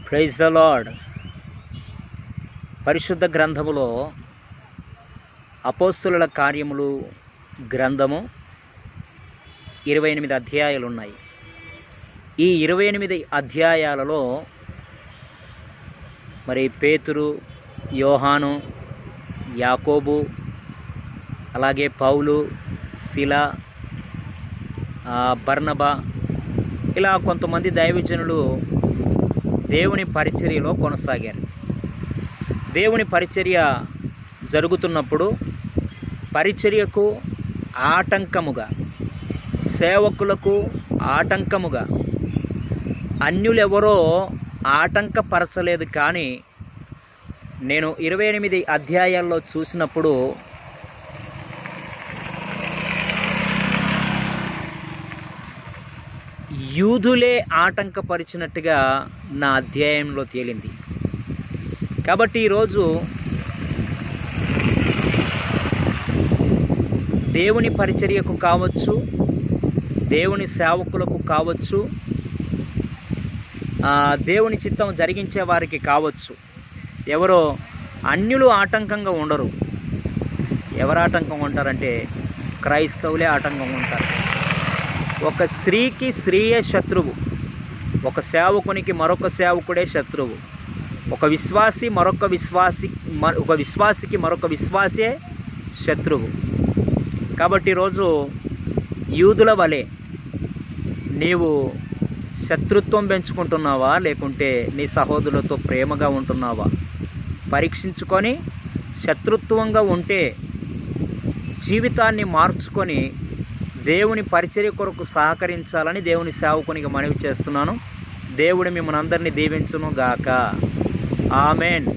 Praise the lord. పరిశుద్ధ గ్రంథములో అపోస్తుల కార్యములు గ్రంథము 28 అధ్యాయాలు ఉన్నాయి. ఈ 28 అధ్యాయాలలో మరి పేతురు, యోహాను, యాకోబు, అలాగే పౌలు, శిల, బర్నబా, ఇలా కొంతమంది దైవజనులు దేవుని పరిచర్యలో కొనసాగారు. దేవుని పరిచర్య జరుగుతున్నప్పుడు పరిచర్యకు ఆటంకముగా, సేవకులకు ఆటంకముగా అన్యులెవరో ఆటంకపరచలేదు. కానీ నేను 28 అధ్యాయాల్లో చూసినప్పుడు యూదులే ఆటంకపరిచినట్టుగా నా అధ్యాయంలో తేలింది. కాబట్టి ఈరోజు దేవుని పరిచర్యకు కావచ్చు, దేవుని సేవకులకు కావచ్చు, దేవుని చిత్తం జరిగించే వారికి కావచ్చు, ఎవరో అన్యులు ఆటంకంగా ఉండరు. ఎవరు ఆటంకంగా ఉంటారంటే క్రైస్తవులే ఆటంకంగా ఉంటారు. ఒక స్త్రీకి స్త్రీయే శత్రువు, ఒక సేవకునికి మరొక సేవకుడే శత్రువు, ఒక విశ్వాసికి మరొక విశ్వాసే శత్రువు. కాబట్టి ఈరోజు యూదుల వలె నీవు శత్రుత్వం పెంచుకుంటున్నావా, లేకుంటే నీ సహోదరులతో ప్రేమగా ఉంటున్నావా పరీక్షించుకొని, శత్రుత్వంగా ఉంటే జీవితాన్ని మార్చుకొని దేవుని పరిచర్య కొరకు సహకరించాలని దేవుని సేవకునికి మనవి చేస్తున్నాను. దేవుడు మిమ్మల్ని అందరినీ దీవించును గాక. ఆమెన్.